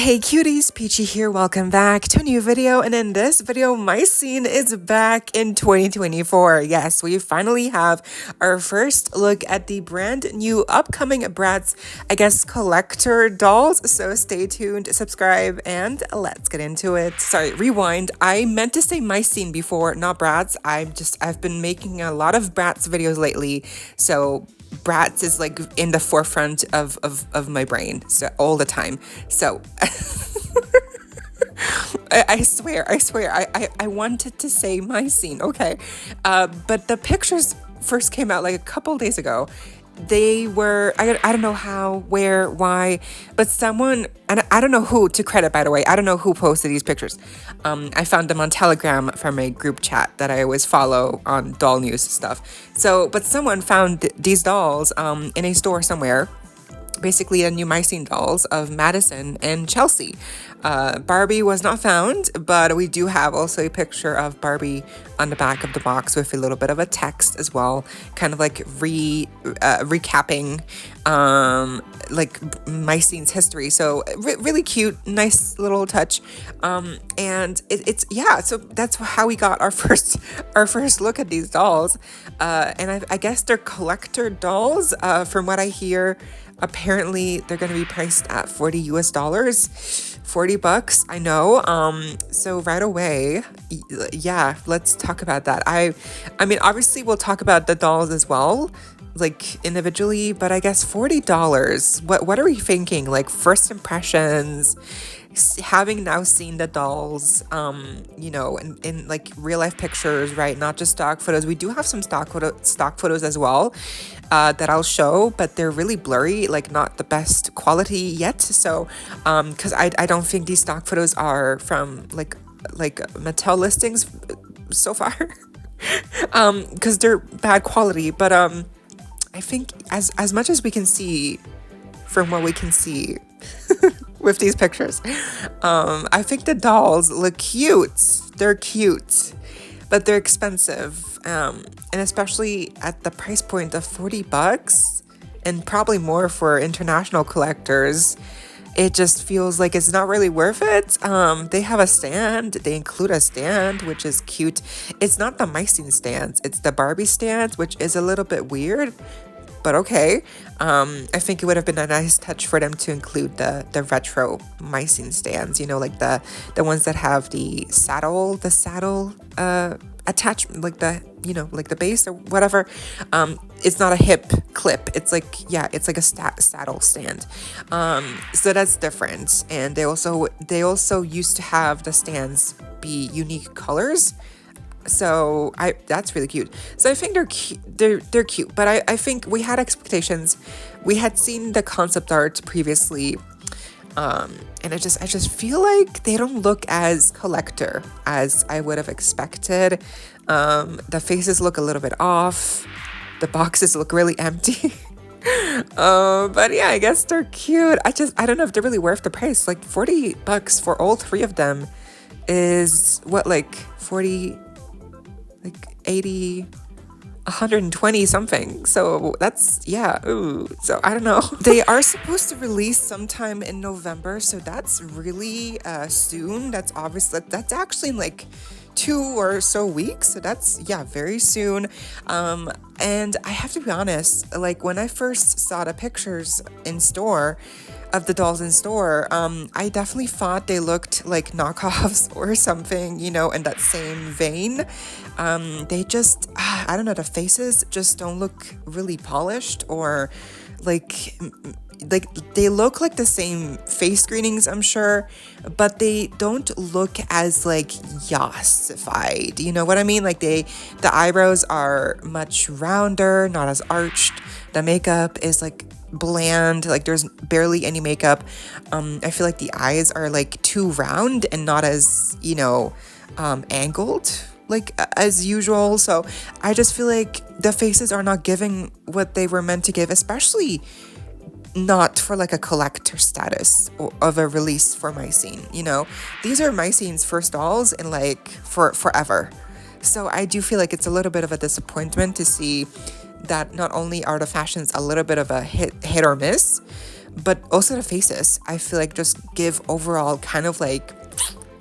Hey cuties, Peachy here. Welcome back to a new video. And in this video, my scene is back in 2024. Yes, we finally have our first look at the brand new upcoming Bratz, collector dolls. So stay tuned, subscribe, and let's get into it. Sorry, rewind. I meant to say my scene before, not Bratz. I've been making a lot of Bratz videos lately. So Bratz is like in the forefront of my brain, so all the time. So I swear, I wanted to say my scene, okay? But the pictures first came out like a couple days ago. They were, I don't know how, where, why, but someone, and I don't know who to credit, by the way. I don't know who posted these pictures. I found them on Telegram from a group chat that I always follow on doll news stuff. So, but someone found these dolls in a store somewhere. Basically, a new My Scene dolls of Madison and Chelsea. Barbie was not found, but we do have also a picture of Barbie on the back of the box with a little bit of a text as well, kind of like recapping like My Scene's history. So really cute, nice little touch. And it's yeah. So that's how we got our first look at these dolls. And I guess they're collector dolls. From what I hear. Apparently, they're going to be priced at $40 US, $40. I know. So right away, yeah, let's talk about that. I mean, obviously, we'll talk about the dolls as well, like individually. But I guess $40. What are we thinking? Like first impressions. Having now seen the dolls, you know, in like real life pictures, right? Not just stock photos. We do have some stock photos as well that I'll show, but they're really blurry, like not the best quality yet. So, because I don't think these stock photos are from like Mattel listings so far, because they're bad quality. But I think as much as we can see from what we can see. With these pictures. I think the dolls look cute. They're cute, but they're expensive. And especially at the price point of $40 and probably more for international collectors, it just feels like it's not really worth it. They have a stand. They include a stand, which is cute. It's not the My Scene stands. It's the Barbie stands, which is a little bit weird. But okay, I think it would have been a nice touch for them to include the retro My Scene stands, you know, like the ones that have the saddle attachment, like like the base or whatever. It's not a hip clip. It's like, yeah, it's like a saddle stand. So that's different. And they also used to have the stands be unique colors. So that's really cute. So I think they're cute, but I think we had expectations. We had seen the concept art previously, and I just feel like they don't look as collector as I would have expected. The faces look a little bit off. The boxes look really empty. But yeah, I guess they're cute. I don't know if they're really worth the price. Like $40 for all three of them is what, like 40. Like 80, 120 something. So that's, yeah. Ooh. So I don't know. They are supposed to release sometime in November. So that's really soon. That's actually in like 2 or so weeks. So that's, yeah, very soon. And I have to be honest, like when I first saw the pictures in store, of the dolls in store, I definitely thought they looked like knockoffs or something, you know, in that same vein. They just, I don't know, the faces just don't look really polished, or like they look like the same face screenings, I'm sure, but they don't look as like yassified, you know what I mean? Like the eyebrows are much rounder, not as arched. The makeup is like bland, like there's barely any makeup. I feel like the eyes are like too round and not as, you know, angled like as usual. So I just feel like the faces are not giving what they were meant to give, especially not for like a collector status of a release for My Scene. You know, these are My Scene's first dolls in like for forever. So I do feel like it's a little bit of a disappointment to see that not only are the fashions a little bit of a hit or miss, but also the faces, I feel like just give overall kind of like,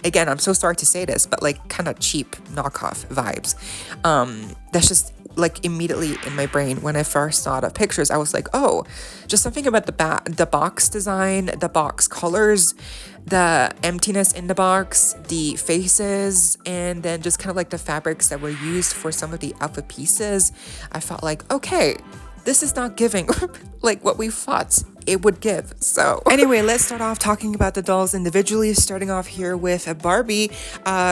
again, I'm so sorry to say this, but like kind of cheap knockoff vibes. That's just like immediately in my brain when I first saw the pictures. I was like, oh, just something about the box design, the box colors, the emptiness in the box, the faces, and then just kind of like the fabrics that were used for some of the outfit pieces. I felt like, okay, this is not giving like what we thought it would give. So anyway, let's start off talking about the dolls individually, starting off here with a Barbie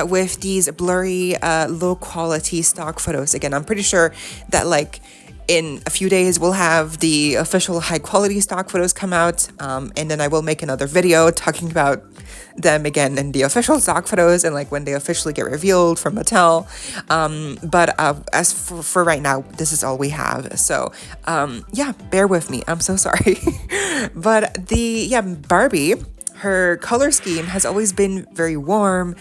with these blurry low quality stock photos. Again, I'm pretty sure that like in a few days we'll have the official high quality stock photos come out, and then I will make another video talking about them again in the official stock photos and like when they officially get revealed from Mattel. But as for right now, this is all we have. So yeah, bear with me. I'm so sorry. But Barbie, her color scheme has always been very warm,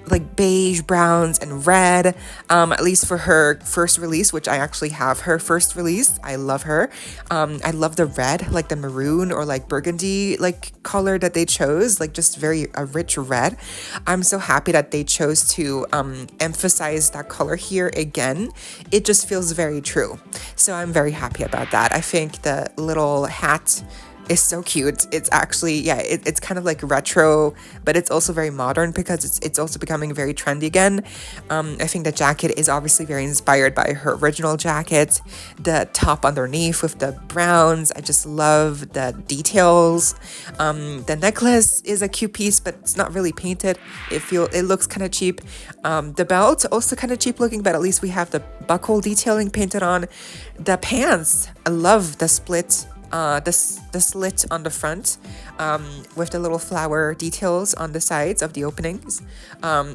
like beige, browns, and red, at least for her first release, which I actually have her first release. I love her. I love the red, like the maroon or like burgundy like color that they chose, like just very a rich red. I'm so happy that they chose to emphasize that color here again. It just feels very true. So I'm very happy about that. I think the little hat is so cute. It's actually, it's kind of like retro, but it's also very modern because it's also becoming very trendy again. I think the jacket is obviously very inspired by her original jacket. The top underneath with the browns, I just love the details. The necklace is a cute piece, but it's not really painted. It looks kind of cheap. The belt also kind of cheap looking, but at least we have the buckle detailing painted on. The pants, I love the split. The slit on the front with the little flower details on the sides of the openings.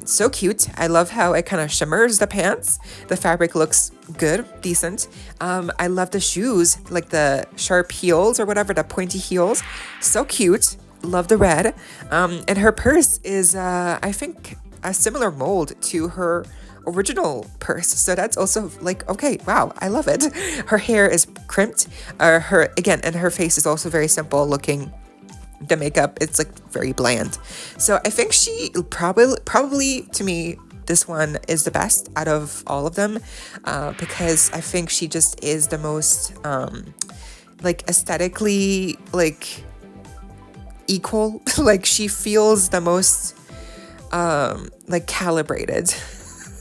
So cute. I love how it kind of shimmers the pants. The fabric looks good, decent. I love the shoes, like the sharp heels or whatever, the pointy heels. So cute. Love the red. And her purse is, I think, a similar mold to her original purse, so that's also like, okay, wow, I love it. Her hair is crimped, and her face is also very simple looking. The makeup, it's like very bland. So I think she probably to me, this one is the best out of all of them, because I think she just is the most like aesthetically like equal. Like she feels the most like calibrated.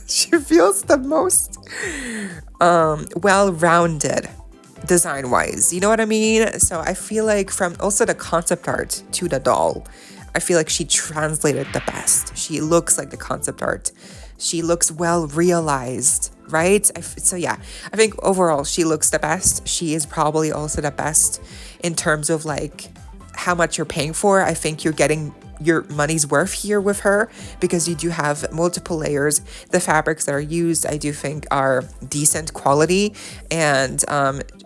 She feels the most well-rounded design-wise. You know what I mean? So I feel like from also the concept art to the doll, I feel like she translated the best. She looks like the concept art. She looks well realized, right? I think overall she looks the best. She is probably also the best in terms of like how much you're paying for. I think you're getting your money's worth here with her because you do have multiple layers. The fabrics that are used, I do think, are decent quality, and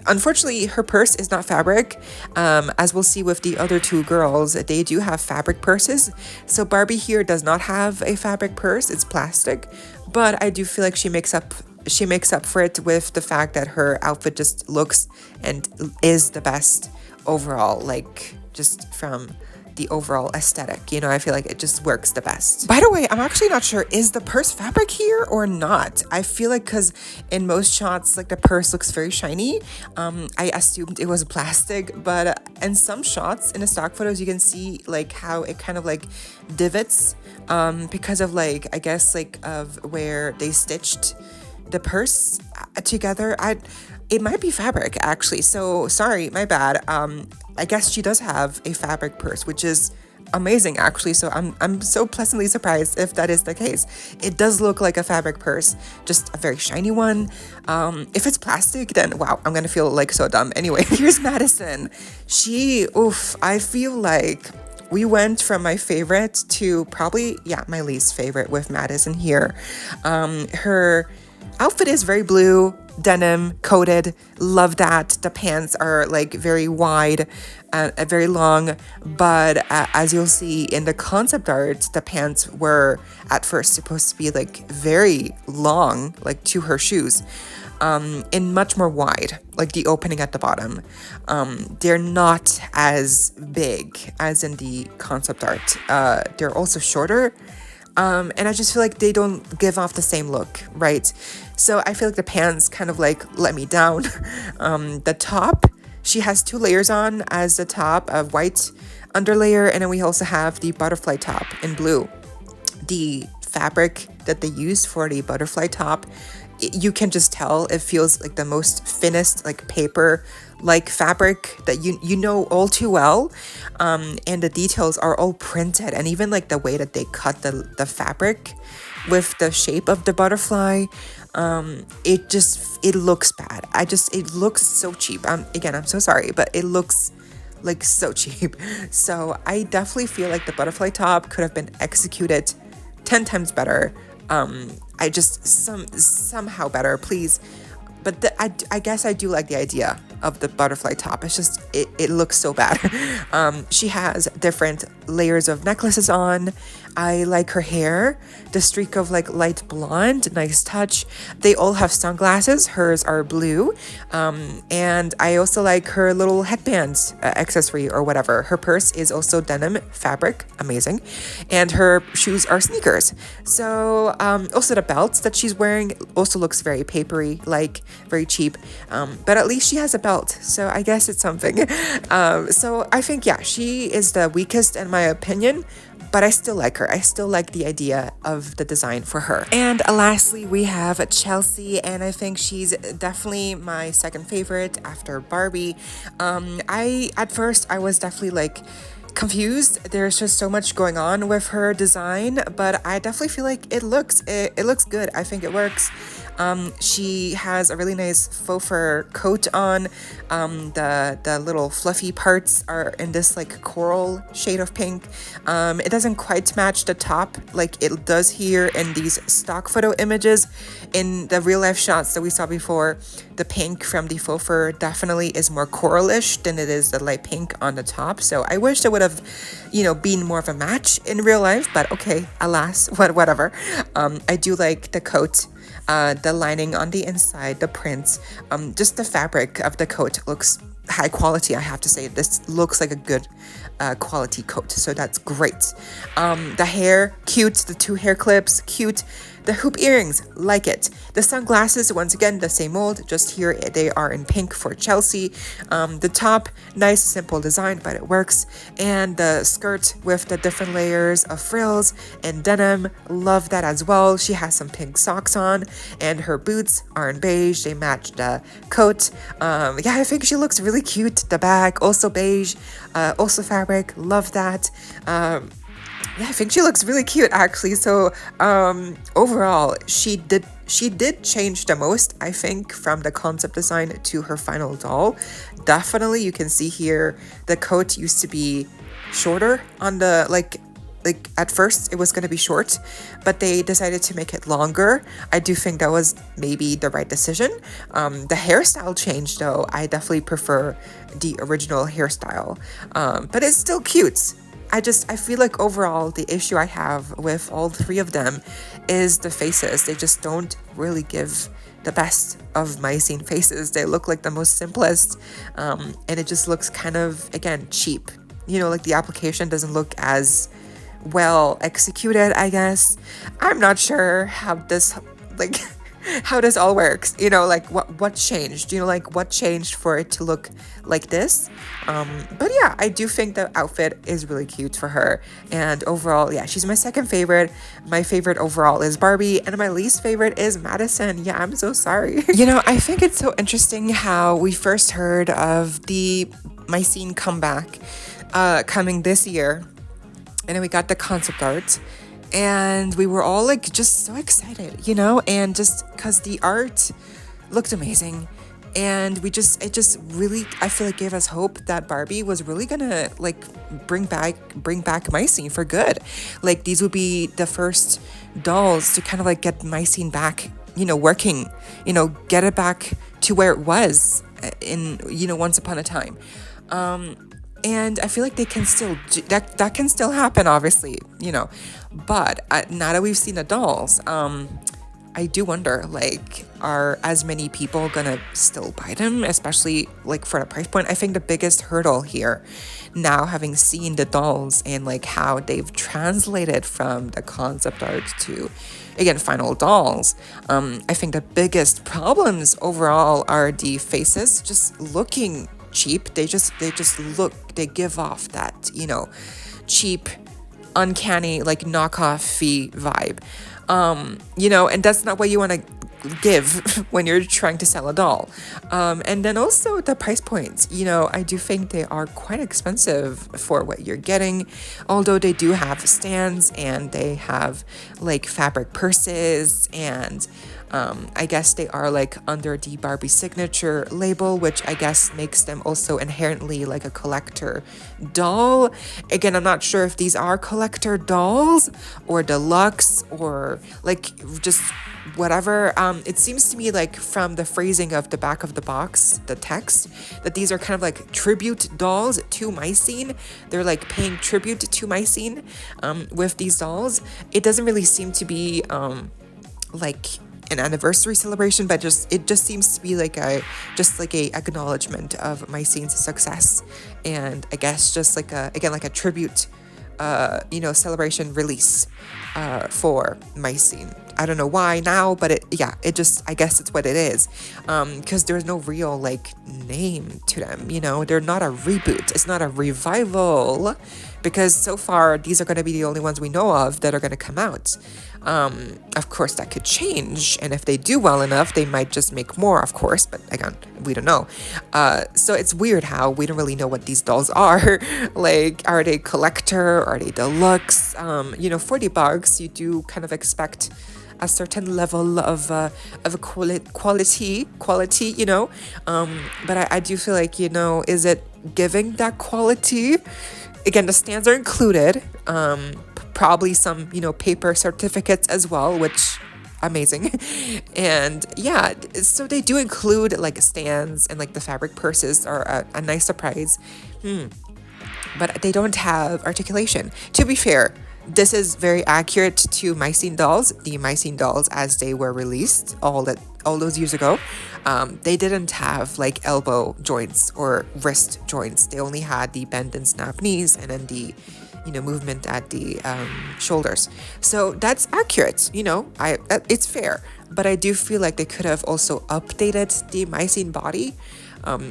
unfortunately her purse is not fabric. As we'll see with the other two girls, they do have fabric purses. So Barbie here does not have a fabric purse, it's plastic, but I do feel like she makes up for it with the fact that her outfit just looks and is the best overall, like just from the overall aesthetic. You know, I feel like it just works the best. By the way, I'm actually not sure, is the purse fabric here or not? I feel like because in most shots, like the purse looks very shiny. I assumed it was plastic, but in some shots in the stock photos, you can see like how it kind of like divots because of like, I guess like of where they stitched the purse together. It might be fabric actually, so sorry, my bad. I guess she does have a fabric purse, which is amazing actually, so I'm so pleasantly surprised if that is the case. It does look like a fabric purse, just a very shiny one. If it's plastic, then wow, I'm gonna feel like so dumb. Anyway, here's Madison. I feel like we went from my favorite to probably, my least favorite with Madison here. Her outfit is very blue. denim coated. Love that. The pants are like very wide, very long, but as you'll see in the concept art, the pants were at first supposed to be like very long, like to her shoes, and much more wide, like the opening at the bottom. They're not as big as in the concept art. They're also shorter. And I just feel like they don't give off the same look, right? So I feel like the pants kind of like let me down. The top, she has 2 layers on as the top, a white underlayer, and then we also have the butterfly top in blue. The fabric that they used for the butterfly top, you can just tell it feels like the most thinnest, like paper like fabric that you know all too well, and the details are all printed, and even like the way that they cut the fabric with the shape of the butterfly, it looks bad. It looks so cheap. Again, I'm so sorry, but it looks like so cheap. So I definitely feel like the butterfly top could have been executed 10 times better. I just somehow better, please. But I guess I do like the idea of the butterfly top. It's just, it looks so bad. She has different layers of necklaces on. I like her hair, the streak of like light blonde, nice touch. They all have sunglasses. Hers are blue. And I also like her little headband accessory or whatever. Her purse is also denim fabric, amazing. And her shoes are sneakers. So also the belt that she's wearing also looks very papery, like very cheap. But at least she has a belt, so I guess it's something. So I think, yeah, she is the weakest in my opinion, but I still like her. I still like the idea of the design for her. And lastly, we have Chelsea, and I think she's definitely my second favorite after Barbie. At first I was definitely like confused. There's just so much going on with her design, but I definitely feel like it looks good. I think it works. She has a really nice faux fur coat on. The little fluffy parts are in this like coral shade of pink. It doesn't quite match the top like it does here in these stock photo images. In the real life shots that we saw before, the pink from the faux fur definitely is more coralish than it is the light pink on the top. So I wish there would have, been more of a match in real life, but okay, alas, whatever. I do like the coat. The lining on the inside, the prints, just the fabric of the coat looks high quality, I have to say. This looks like a good quality coat, so that's great. The hair, cute. The 2 hair clips, cute. The hoop earrings, like it. The sunglasses, once again, the same mold, just here they are in pink for Chelsea. The top, nice, simple design, but it works. And the skirt with the different layers of frills and denim, love that as well. She has some pink socks on, and her boots are in beige. They match the coat. Yeah, I think she looks really cute. The bag, also beige, also fabric, love that. Yeah, I think she looks really cute actually. So overall, she did change the most, I think, from the concept design to her final doll. Definitely, you can see here the coat used to be shorter on the like at first it was going to be short, but they decided to make it longer. I do think that was maybe the right decision. The hairstyle changed though. I definitely prefer the original hairstyle, but it's still cute. I feel like overall the issue I have with all 3 of them is the faces. They just don't really give the best of my scene faces. They look like the most simplest, and it just looks kind of, again, cheap. Like the application doesn't look as well executed, I guess. I'm not sure how this how this all works, like what changed, like what changed for it to look like this. But yeah, I do think the outfit is really cute for her, and overall, yeah, she's my second favorite. My favorite overall is Barbie, and my least favorite is Madison. Yeah, I'm so sorry. I think it's so interesting how we first heard of the My Scene comeback coming this year, and then we got the concept art. And we were all like just so excited, and just because the art looked amazing, and it just really, I feel like, gave us hope that Barbie was really gonna like bring back My Scene for good. Like these would be the first dolls to kind of like get My Scene back, working, get it back to where it was in, once upon a time. And I feel like they can still that can still happen, obviously, but now that we've seen the dolls, I do wonder, like, are as many people gonna still buy them, especially like for the price point? I think the biggest hurdle here, now having seen the dolls and like how they've translated from the concept art to, again, final dolls, I think the biggest problems overall are the faces just looking cheap. They give off that, cheap, uncanny, like knockoff-y vibe. And that's not what you want to give when you're trying to sell a doll. And then also the price points, I do think they are quite expensive for what you're getting, although they do have stands and they have like fabric purses, and I guess they are like under the Barbie signature label, which I guess makes them also inherently like a collector doll. Again, I'm not sure if these are collector dolls or deluxe or like just whatever. It seems to me like from the phrasing of the back of the box, the text, that these are kind of like tribute dolls to Mycene. They're like paying tribute to Mycene with these dolls. It doesn't really seem to be like an anniversary celebration, but it just seems to be like a acknowledgement of Mycene's success, and I guess just like a tribute celebration release for Mycene. I don't know why now, but I guess it's what it is, because there's no real like name to them. They're not a reboot, it's not a revival, because so far these are going to be the only ones we know of that are going to come out. Of course that could change, and if they do well enough they might just make more, of course, but again, we don't know. So it's weird how we don't really know what these dolls are. Like, are they collector, are they deluxe? $40, you do kind of expect a certain level of quality, but I do feel like, is it giving that quality? Again, the stands are included, probably some, paper certificates as well, which amazing. And yeah, so they do include like stands, and like the fabric purses are a nice surprise. But they don't have articulation. To be fair, this is very accurate to Mycene dolls, the Mycene dolls as they were released all those years ago. They didn't have like elbow joints or wrist joints. They only had the bend and snap knees, and then the movement at the shoulders. So that's accurate. It's fair, but I do feel like they could have also updated the Mycene body,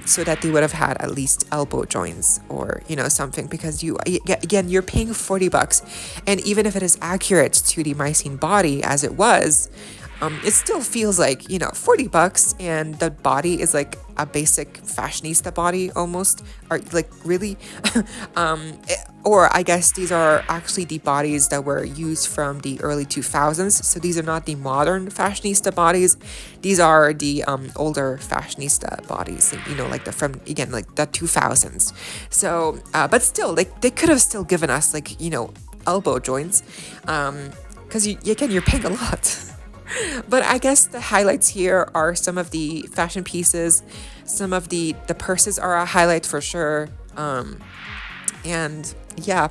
so that they would have had at least elbow joints or something, because you're paying $40, and even if it is accurate to the Mycene body as it was, it still feels like $40, and the body is like a basic fashionista body almost, or like really. Or I guess these are actually the bodies that were used from the early 2000s. So these are not the modern fashionista bodies. These are the older fashionista bodies, like the 2000s. So, but still, like they could have still given us like, elbow joints, because you're paying a lot. But I guess the highlights here are some of the fashion pieces. Some of the purses are a highlight for sure. And yeah,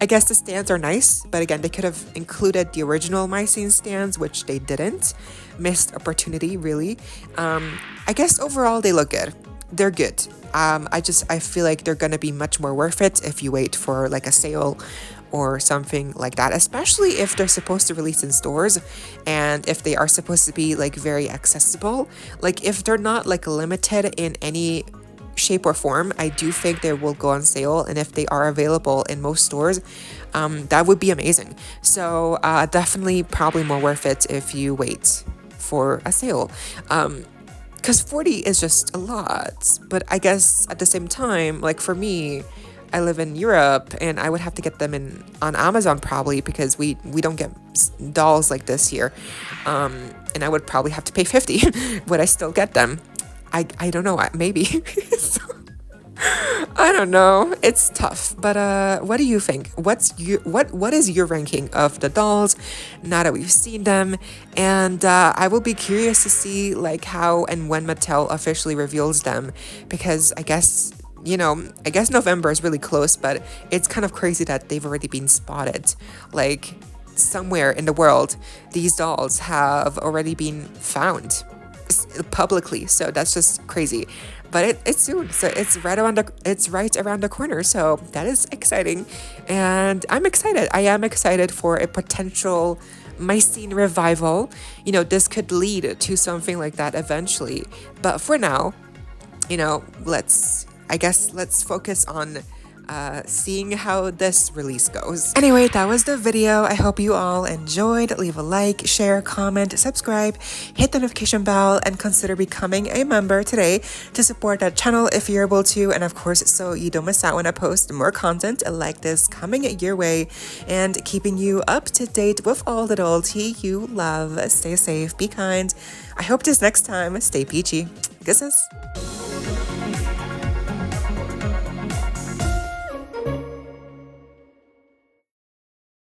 I guess the stands are nice, but again, they could have included the original Mycene stands, which they didn't. Missed opportunity, really. I guess overall they look good. They're good. I feel like they're gonna be much more worth it if you wait for like a sale or something like that, especially if they're supposed to release in stores, and if they are supposed to be like very accessible. Like if they're not like limited in any shape or form, I do think they will go on sale, and if they are available in most stores, that would be amazing. So definitely probably more worth it if you wait for a sale, because $40 is just a lot. But I guess at the same time, like for me, I live in Europe, and I would have to get them on Amazon probably, because we don't get dolls like this here, and I would probably have to pay $50. Would I still get them? I don't know, maybe. So, I don't know. It's tough. But what do you think? What is your ranking of the dolls now that we've seen them? And I will be curious to see like how and when Mattel officially reveals them, because I guess November is really close, but it's kind of crazy that they've already been spotted. Like somewhere in the world, these dolls have already been found publicly, so that's just crazy. But it's soon, so it's right around the corner, so that is exciting. And I am excited for a potential my scene revival. This could lead to something like that eventually, but for now, let's focus on seeing how this release goes. Anyway, that was the video. I hope you all enjoyed. Leave a like, share, comment, subscribe, hit the notification bell, and consider becoming a member today to support that channel if you're able to. And of course, so you don't miss out when I post more content like this coming your way and keeping you up to date with all the loyalty you love. Stay safe, be kind. I hope this next time, stay peachy. Kisses.